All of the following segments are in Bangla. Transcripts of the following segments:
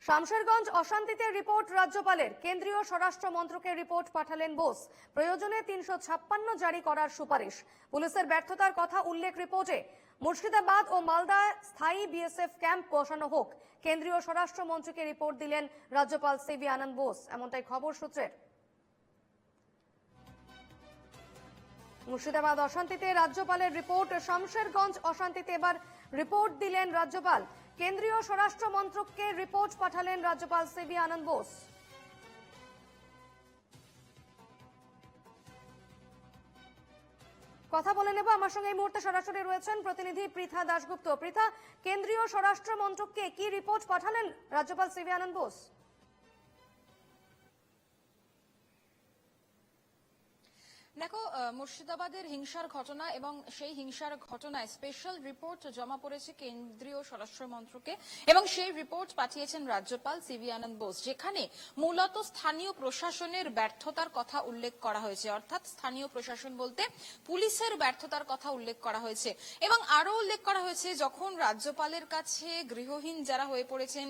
শামশেরগঞ্জ অশান্তিতে রিপোর্ট রাজ্যপালের, কেন্দ্রীয় স্বরাষ্ট্র মন্ত্রকের রিপোর্ট পাঠালেন বোস। প্রয়োজনে ৩৫৬ জারি করার সুপারিশ। পুলিশের ব্যর্থতার কথা উল্লেখ রিপোর্টে। মুর্শিদাবাদ ও মালদায় স্থায়ী বিএসএফ ক্যাম্প বসানো হোক, কেন্দ্রীয় স্বরাষ্ট্র মন্ত্রীকে রিপোর্ট দিলেন রাজ্যপাল সিভি আনন্দ বোস, এমনটাই খবর সূত্রের। মুর্শিদাবাদ অশান্তিতে রাজ্যপালের রিপোর্ট। শামশেরগঞ্জ অশান্তিতে এবার রিপোর্ট দিলেন রাজ্যপাল। কেন্দ্রীয় স্বরাষ্ট্র মন্ত্রককে রিপোর্ট পাঠালেন রাজ্যপাল সিভি আনন্দ বোস। কথা বলে নেব, আমার সঙ্গে এই মুহূর্তে সরাসরি রয়েছেন প্রতিনিধি পৃথা দাশগুপ্ত। পৃথা, কেন্দ্রীয় স্বরাষ্ট্র মন্ত্রককে কি রিপোর্ট পাঠালেন রাজ্যপাল সিভি আনন্দ বোস? দেখো, মুর্শিদাবাদের হিংসার ঘটনা এবং সেই হিংসার ঘটনায় স্পেশাল রিপোর্ট জমা পড়েছে কেন্দ্রীয় স্বরাষ্ট্র মন্ত্রকে এবং সেই রিপোর্ট পাঠিয়েছেন রাজ্যপাল সিভি আনন্দ বোস, যেখানে মূলত স্থানীয় প্রশাসনের ব্যর্থতার কথা উল্লেখ করা হয়েছে। অর্থাৎ স্থানীয় প্রশাসন বলতে পুলিশের ব্যর্থতার কথা উল্লেখ করা হয়েছে এবং আরো উল্লেখ করা হয়েছে যখন রাজ্যপালের কাছে গৃহহীন যারা হয়ে পড়েছেন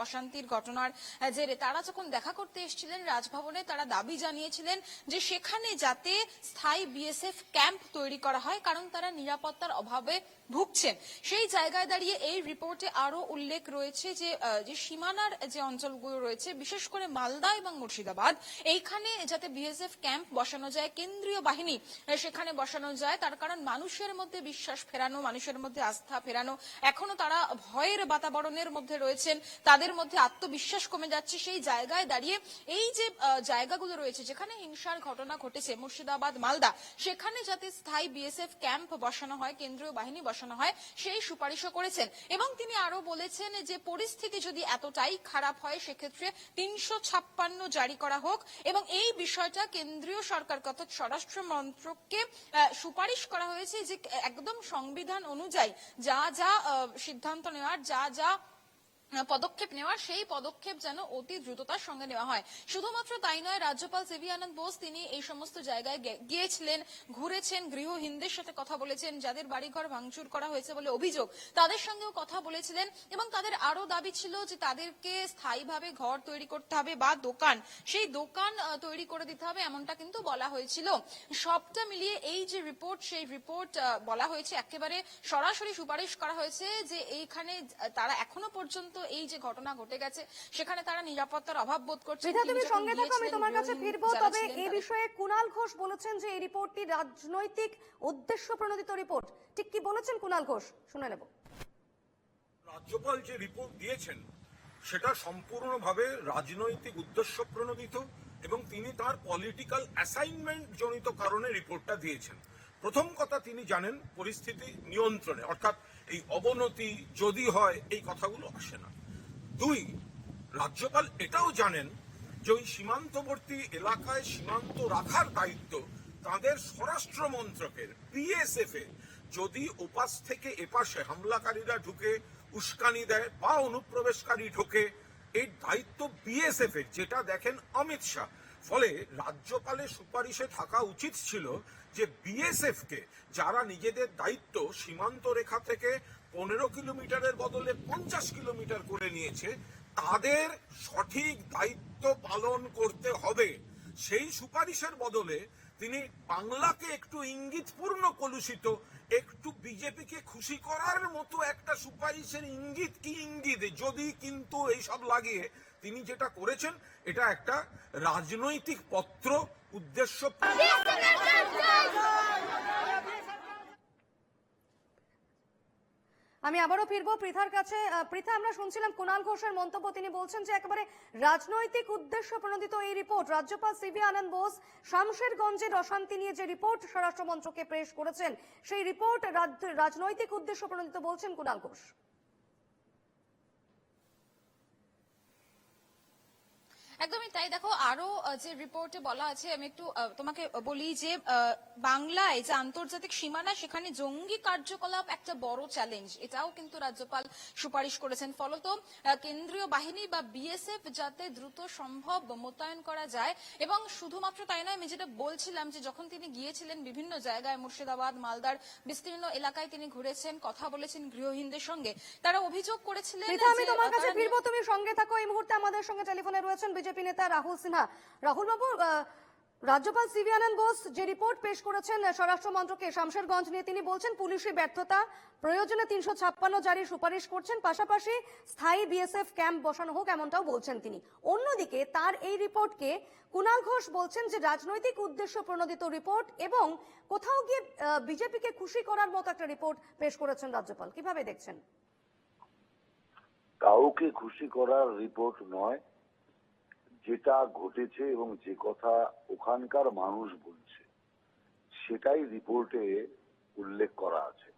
অশান্তির ঘটনার জেরে, তারা যখন দেখা করতে এসেছিলেন রাজভবনে, তারা দাবি জানিয়েছিলেন যে সেখানে যাতে স্থায়ী বিএসএফ ক্যাম্প তৈরি করা হয়, কারণ তারা নিরাপত্তার অভাবে ভুগছেন। সেই জায়গায় দাঁড়িয়ে এই রিপোর্টে আরো উল্লেখ রয়েছে যে সীমানার যে অঞ্চলগুলো রয়েছে, বিশেষ করে মালদা এবং মুর্শিদাবাদ, এইখানে যাতে বিএসএফ ক্যাম্প বসানো যায়, কেন্দ্রীয় বাহিনী সেখানে বসানো যায়, তার কারণ মানুষের মধ্যে বিশ্বাস ফেরানো, মানুষের মধ্যে আস্থা ফেরানো। এখনো তারা ভয়ের বাতাবরণের মধ্যে রয়েছেন, তাদের মধ্যে আত্মবিশ্বাস কমে যাচ্ছে। সেই জায়গায় দাঁড়িয়ে এই যে জায়গাগুলো রয়েছে যেখানে হিংসার ঘটনা ঘটেছে, মুর্শিদাবাদ, মালদা, সেখানে যাতে স্থায়ী বিএসএফ ক্যাম্প বসানো হয়, কেন্দ্রীয় বাহিনী বসানো হয়, সেই সুপারিশও করেছেন। এবং তিনি আরো বলেছেন যে পরিস্থিতি যদি এতটাই খারাপ হয় সেক্ষেত্রে ৩৫৬ জারি করা হোক এবং এই বিষয়টা কেন্দ্রীয় সরকার অর্থাৎ স্বরাষ্ট্র মন্ত্রককে সুপারিশ করা হয়েছে যে একদম সংবিধান অনুযায়ী যা যা সিদ্ধান্ত নেওয়ার, যা যা পদক্ষেপ নেওয়ার, সেই পদক্ষেপ যেন অতি দ্রুততার সঙ্গে নেওয়া হয়। শুধুমাত্র তাই নয়, রাজ্যপাল সিভি আনন্দ বোস তিনি এই সমস্ত জায়গায় গিয়েছিলেন, ঘুরেছেন, গৃহহীনদের সাথে কথা বলেছেন, যাদের বাড়িঘর ভাঙচুর করা হয়েছে বলে অভিযোগ, তাদের সঙ্গেও কথা বলেছিলেন এবং তাদের আরো দাবি ছিল যে তাদেরকে স্থায়ীভাবে ঘর তৈরি করতে হবে বা দোকান, সেই দোকান তৈরি করে দিতে হবে, এমনটা কিন্তু বলা হয়েছিল। সবটা মিলিয়ে এই যে রিপোর্ট, সেই রিপোর্ট বলা হয়েছে একেবারে সরাসরি সুপারিশ করা হয়েছে যে এইখানে তারা এখনো পর্যন্ত এই যে ঘটনা ঘটে গেছে সেখানে তারা নিরাপত্তার অভাব বোধ করছে। তুমি সঙ্গে থাকো, আমি তোমার কাছে ফিরবো। তবে এই বিষয়ে কুণাল ঘোষ বলেছেন যে এই রিপোর্টটি রাজনৈতিক উদ্দেশ্য প্রণোদিত রিপোর্ট। ঠিক কি বলেছেন কুণাল ঘোষ, শুনে নেব। রাজ্যপাল যে রিপোর্ট দিয়েছেন সেটা সম্পূর্ণভাবে রাজনৈতিক উদ্দেশ্য প্রণোদিত এবং তিনি তার পলিটিক্যাল অ্যাসাইনমেন্ট জনিত কারণে রিপোর্টটা দিয়েছেন। প্রথম কথা, তিনি জানেন পরিস্থিতি নিয়ন্ত্রণে, অর্থাৎ এই অবনতি যদি হয় এই কথাগুলো আসে না। দুই, রাজ্যপাল এটাও জানেন যে ওই সীমান্তবর্তী এলাকায় সীমান্ত রাখার দায়িত্ব তাদের স্বরাষ্ট্র মন্ত্রকের, বিএসএফ এর। যদি ওপাশ থেকে এপাশে হামলাকারীরা ঢুকে উস্কানি দেয় বা অনুপ্রবেশকারী ঢোকে, এই দায়িত্ব বিএসএফ এর, যেটা দেখেন অমিত শাহ। ফলে রাজ্যপালের সুপারিশে থাকা উচিত ছিল যে বিএসএফ কে, যারা নিজেদের দায়িত্ব সীমান্ত রেখা থেকে 15 কিলোমিটারের বদলে 50 কিলোমিটার করে নিয়েছে, তাদের সঠিক দায়িত্ব পালন করতে হবে। সেই সুপারিশের বদলে তিনি বাংলাকে একটু ইঙ্গিতপূর্ণ কলুষিত, একটু বিজেপিকে খুশি করার মতো একটা সুপারিশের ইঙ্গিত কি ইঙ্গিত, যদি কিন্তু এইসব লাগিয়ে তিনি যেটা করেছেন এটা একটা রাজনৈতিক পত্র উদ্দেশ্য। আমি আবারও ফিরবো পৃথার কাছে। পৃথা, আমরা শুনছিলাম কুণাল ঘোষের মন্তব্য। তিনি বলছেন যে একেবারে রাজনৈতিক উদ্দেশ্য প্রণোদিত এই রিপোর্ট। রাজ্যপাল সিভি আনন্দ বোস শামশেরগঞ্জের অশান্তি নিয়ে যে রিপোর্ট স্বরাষ্ট্র মন্ত্রকে পেশ করেছেন, সেই রিপোর্ট রাজনৈতিক উদ্দেশ্য প্রণোদিত বলছেন কুণাল ঘোষ। একদমই তাই। দেখো আরো যে রিপোর্টে বলা আছে, আমি একটু তোমাকে বলি যে বাংলায় যে আন্তর্জাতিক সীমানা, সেখানে জঙ্গি কার্যকলাপ একটা বড় চ্যালেঞ্জ, এটাও কিন্তু রাজ্যপাল সুপারিশ করেছেন। ফলত কেন্দ্রীয় বাহিনী বা বিএসএফ যাতে দ্রুত সম্ভব মোতায়েন করা যায়। এবং শুধুমাত্র তাই নয়, আমি যেটা বলছিলাম যে যখন তিনি গিয়েছিলেন বিভিন্ন জায়গায়, মুর্শিদাবাদ, মালদার বিস্তীর্ণ এলাকায় তিনি ঘুরেছেন, কথা বলেছেন গৃহহীনদের সঙ্গে, তারা অভিযোগ করেছিলেন আমি যে তোমার কাছে তারা ফিরবো, তুমি সঙ্গে থাকো। এই মুহূর্তে আমাদের সঙ্গে টেলিফোনে রয়েছেন বিজেপি নেতা রাহুল সিনহা। রাহুল বাবু, রাজ্যপাল সিভি আনন্দ বোস যে রিপোর্ট পেশ করেছেন স্বরাষ্ট্র মন্ত্রকে শামশেরগঞ্জ নিয়ে, তিনি বলছেন পুলিশি ব্যর্থতা, প্রয়োজনে 356 জারির সুপারিশ করছেন, পাশাপাশি স্থায়ী বিএসএফ ক্যাম্প বসানো হোক এমনটাও বলছেন তিনি। অন্যদিকে তার এই রিপোর্টকে কুণাল ঘোষ বলছেন যে রাজনৈতিক উদ্দেশ্য প্রণোদিত রিপোর্ট এবং কোথাও গিয়ে বিজেপিকে খুশি করার মতো একটা রিপোর্ট পেশ করেছেন রাজ্যপাল। কিভাবে দেখছেন? কাউকে খুশি করার রিপোর্ট নয়, যেটা ঘটেছে এবং যে কথা ওখানকার মানুষ বলছে সেটাই রিপোর্টে উল্লেখ করা আছে।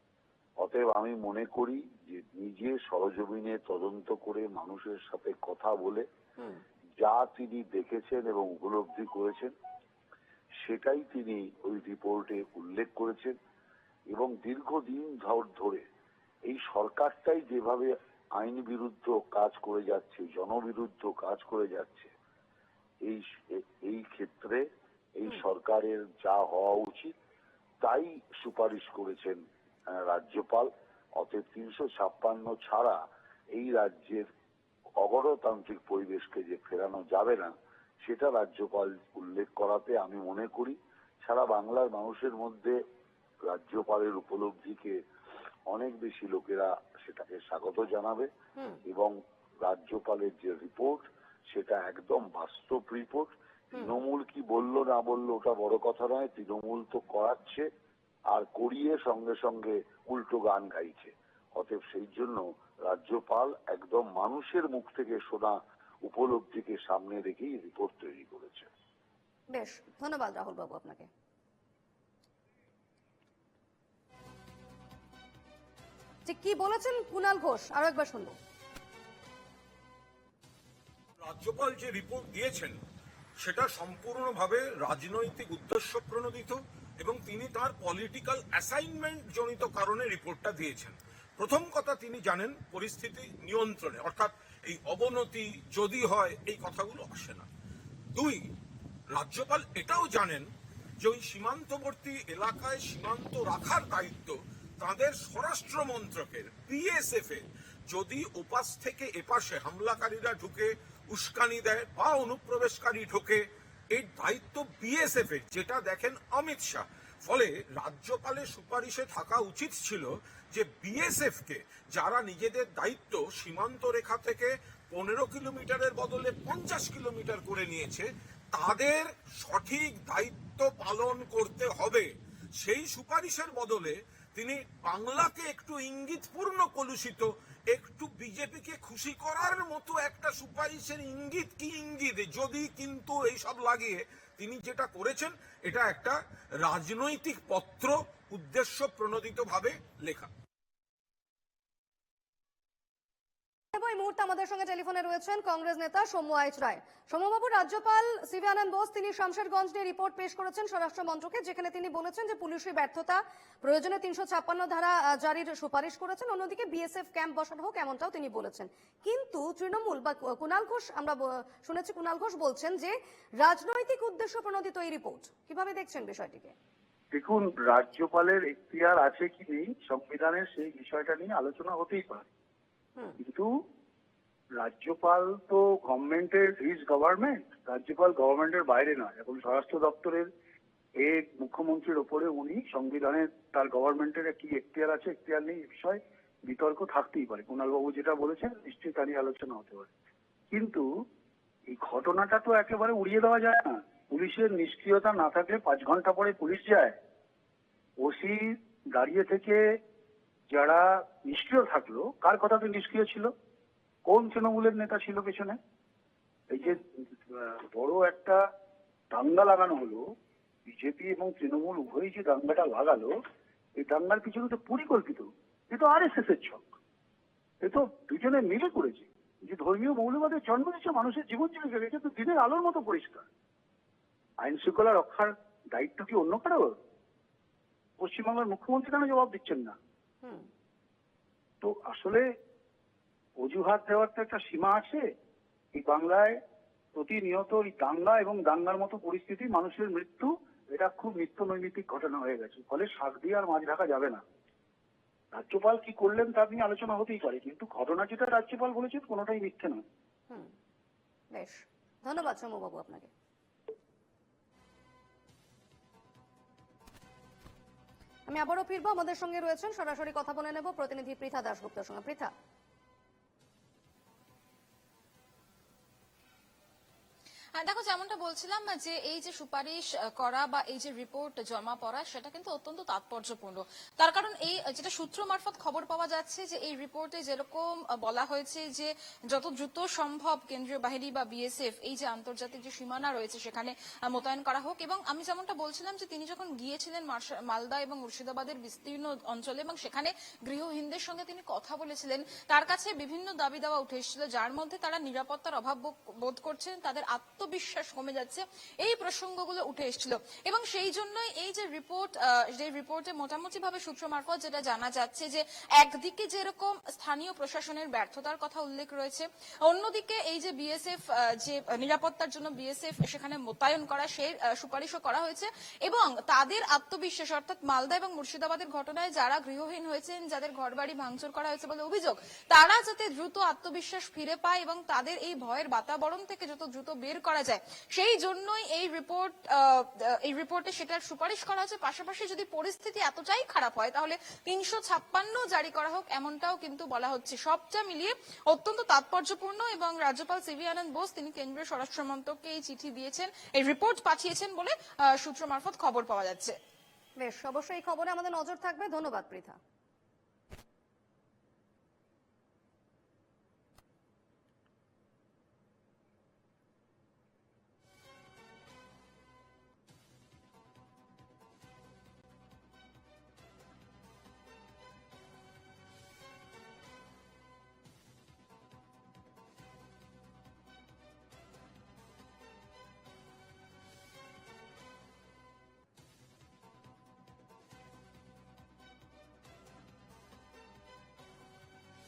অতএব আমি মনে করি যে নিজে সরজমিনে তদন্ত করে মানুষের সাথে কথা বলে যা তিনি দেখেছেন এবং উপলব্ধি করেছেন সেটাই তিনি ওই রিপোর্টে উল্লেখ করেছেন। এবং দীর্ঘদিন ধরে এই সরকারটাই যেভাবে আইন বিরুদ্ধ কাজ করে যাচ্ছে, জনবিরুদ্ধ কাজ করে যাচ্ছে, এই ক্ষেত্রে এই সরকারের যা হওয়া উচিত তাই সুপারিশ করেছেন রাজ্যপাল। অতএব 356 ছাড়া এই রাজ্যের অগণতান্ত্রিক পরিবেশকে যে ফেরানো যাবে না সেটা রাজ্যপাল উল্লেখ করাতে আমি মনে করি সারা বাংলার মানুষের মধ্যে রাজ্যপালের উপলব্ধিকে অনেক বেশি লোকেরা সেটাকে স্বাগত জানাবে। এবং রাজ্যপালের যে রিপোর্ট সেটা একদম বাস্তব রিপোর্ট। তৃণমূল কি বললো না বললো ওটা বড় কথা নয়, তৃণমূল তো করাচ্ছে আর করিয়ে সঙ্গে সঙ্গে উল্টো গান গাইছে। অতএব সেই জন্য রাজ্যপাল একদম মানুষের মুখ থেকে শোনা উপলব্ধিকে সামনে রেখেই রিপোর্ট তৈরি করেছে। বেশ, ধন্যবাদ রাহুল বাবু আপনাকে। ঠিক কি বলেছেন কুণাল ঘোষ আরো একবার শুনবো। রাজ্যপাল যে রিপোর্ট দিয়েছেন সেটা সম্পূর্ণভাবে রাজনৈতিক উদ্দেশ্য প্রণোদিত এবং তিনি তার পলিটিক্যাল অ্যাসাইনমেন্ট জনিত কারণে রিপোর্টটা দিয়েছেন। প্রথম কথা, তিনি জানেন পরিস্থিতি নিয়ন্ত্রণে, অর্থাৎ এই অবনতি যদি হয় এই কথাগুলো আসে না। দুই, রাজ্যপাল এটাও জানেন যে ওই সীমান্তবর্তী এলাকায় সীমান্ত রাখার দায়িত্ব তাদের স্বরাষ্ট্র মন্ত্রকের, বিএসএফ এর। যদি ওপাশ থেকে এপাশে হামলাকারীরা ঢুকে উস্কানি দেয় বা অনুপ্রবেশকারী ঢোকে, এই দায়িত্ব বিএসএফ এর, যেটা দেখেন অমিত শাহ। ফলে রাজ্যপালের সুপারিশে থাকা উচিত ছিল যে বিএসএফ কে, যারা নিজেদের দায়িত্ব সীমান্ত রেখা থেকে 15 কিলোমিটারের বদলে 50 কিলোমিটার করে নিয়েছে, তাদের সঠিক দায়িত্ব পালন করতে হবে। সেই সুপারিশের বদলে তিনি বাংলাকে একটু ইঙ্গিতপূর্ণ কলুষিত, একটু বিজেপিকে খুশি করার মতো একটা সুপারিশের ইঙ্গিত কি ইঙ্গিত, যদি কিন্তু এইসব লাগিয়ে তিনি যেটা করেছেন এটা একটা রাজনৈতিক পত্র, উদ্দেশ্য প্রণোদিত ভাবে লেখা। এই মুহূর্তে আমাদের সঙ্গে টেলিফোনে রয়েছেন কংগ্রেস নেতা সৌম্য আইচ রায়। সৌম্যবাবু, রাজ্যপাল সিভি আনন্দ বোস তিনি শামশেরগঞ্জ নিয়ে রিপোর্ট পেশ করেছেন স্বরাষ্ট্র মন্ত্রকে, যেখানে তিনি বলেছেন যে পুলিশি ব্যর্থতা, প্রয়োজনে 356 ধারা জারির সুপারিশ করেছেন, অন্যদিকে বিএসএফ ক্যাম্প বসানো হোক এমনটাও তিনি বলেছেন। কিন্তু তৃণমূল বা কুণাল ঘোষ, আমরা শুনেছি কুণাল ঘোষ বলছেন যে রাজনৈতিক উদ্দেশ্য প্রণোদিত এই রিপোর্ট। কিভাবে দেখছেন বিষয়টিকে? দেখুন, রাজ্যপালের এখতিয়ার আছে কি নেই সংবিধানের সেই বিষয়টা নিয়ে আলোচনা হতেই পারে, কিন্তু রাজ্যপাল তো গভর্নমেন্টের হিজ গভর্নমেন্ট, রাজ্যপাল গভর্নমেন্টের বাইরে নয়। এখন স্বরাষ্ট্র দপ্তরের মুখ্যমন্ত্রীর ওপরে উনি সংবিধানের তার গভর্নমেন্টের কি এখতিয়ার আছে এখতিয়ার নেই এ বিষয়ে বিতর্ক থাকতেই পারে। কুণাল বাবু যেটা বলেছেন নিশ্চয়ই তা নিয়ে আলোচনা হতে পারে, কিন্তু এই ঘটনাটা তো একেবারে উড়িয়ে দেওয়া যায় না। পুলিশের নিষ্ক্রিয়তা না থাকলে 5 ঘন্টা পরে পুলিশ যায়। ওসি দাঁড়িয়ে থেকে যারা নিষ্ক্রিয় থাকলো, কার কথাতে নিষ্ক্রিয় ছিল? কোন তৃণমূলের নেতা ছিল পেছনে? এই যে বড় একটা দাঙ্গা লাগানো হলো, বিজেপি এবং তৃণমূল উভয়ই যে দাঙ্গাটা লাগালো, এই দাঙ্গার পিছনে তো পরিকল্পিত, এ তো আরএসএস এর ছক, এ তো দুজনে মিলে করেছে। যে ধর্মীয় মৌলবাদের জন্ম দিচ্ছে, মানুষের জীবন জীবিকা গেছে তো দিনের আলোর মতো পরিষ্কার। আইন শৃঙ্খলা রক্ষার দায়িত্ব কি অন্য কারোর? পশ্চিমবাংলার মুখ্যমন্ত্রী কেন জবাব দিচ্ছেন না? তো আসলে অজুহাত দেওয়ার তো একটা সীমা আছে। এই বাংলায় প্রতিনিয়ত এই দাঙ্গা এবং দাঙ্গার মতো পরিস্থিতি, মানুষের মৃত্যু, এটা খুব নিত্য নৈমিত্তিক ঘটনা হয়ে গেছে। ফলে শাক দিয়ে আর মাছ ঢাকা যাবে না। রাজ্যপাল কি করলেন তা নিয়ে আলোচনা হতেই পারে, কিন্তু ঘটনা যেটা রাজ্যপাল বলেছেন কোনোটাই মিথ্যে নয়। বেশ, ধন্যবাদ সৌম্যবাবু আপনাকে। আমি আবারও ফিরবো, আমাদের সঙ্গে রয়েছেন, সরাসরি কথা বলে নেব প্রতিনিধি পৃথা দাশগুপ্তের সঙ্গে। পৃথা, দেখো, যেমনটা বলছিলাম যে এই যে সুপারিশ করা বা এই যে রিপোর্ট জমা পড়া, সেটা কিন্তু অত্যন্ত তাৎপর্যপূর্ণ। তার কারণ এই যেটা সূত্র মারফত খবর পাওয়া যাচ্ছে যে এই রিপোর্টে যেরকম বলা হয়েছে যে যত দ্রুত সম্ভব কেন্দ্রীয় বাহিনী বা বিএসএফ এই যে আন্তর্জাতিক যে সীমানা রয়েছে সেখানে মোতায়েন করা হোক। এবং আমি যেমনটা বলছিলাম যে তিনি যখন গিয়েছিলেন মালদা এবং মুর্শিদাবাদের বিস্তীর্ণ অঞ্চলে এবং সেখানে গৃহহীনদের সঙ্গে তিনি কথা বলেছিলেন, তার কাছে বিভিন্ন দাবি দাওয়া উঠে এসেছিল, যার মধ্যে তারা নিরাপত্তার অভাব বোধ করছেন, তাদের আত্মবিশ্বাস কমে যাচ্ছে, এই প্রসঙ্গগুলো উঠে এসেছিল। এবং সেই জন্যই এই যে রিপোর্ট, যে রিপোর্টে মোটামুটি ভাবে সূত্র মারফত যেটা জানা যাচ্ছে যে একদিকে যেরকম স্থানীয় প্রশাসনের ব্যর্থতার কথা উল্লেখ রয়েছে, অন্যদিকে এই যে বিএসএফ, যে নিরাপত্তার জন্য বিএসএফ সেখানে মোতায়েন করা, সেই সুপারিশও করা হয়েছে। এবং তাদের আত্মবিশ্বাস, অর্থাৎ মালদা এবং মুর্শিদাবাদের ঘটনায় যারা গৃহহীন হয়েছেন, যাদের ঘরবাড়ি ভাঙচুর করা হয়েছে বলে অভিযোগ, তারা যাতে দ্রুত আত্মবিশ্বাস ফিরে পায় এবং তাদের এই ভয়ের বাতাবরণ থেকে যত দ্রুত বের করা যায়, সেই জন্যই এই রিপোর্টে সেটার সুপারিশ করা হয়েছে। পাশাপাশি যদি পরিস্থিতি এতটাই খারাপ হয় তাহলে 356 জারি করা হোক, এমনটাও কিন্তু বলা হচ্ছে। সবটা মিলিয়ে অত্যন্ত তাৎপর্যপূর্ণ। এবং রাজ্যপাল সিভি আনন্দ বোস তিনি কেন্দ্রীয় স্বরাষ্ট্র মন্ত্রককে এই চিঠি দিয়েছেন, এই রিপোর্ট পাঠিয়েছেন বলে সূত্র মারফত খবর পাওয়া যাচ্ছে। বেশ, অবশ্যই এই খবরে আমাদের নজর থাকবে। ধন্যবাদ পৃথা।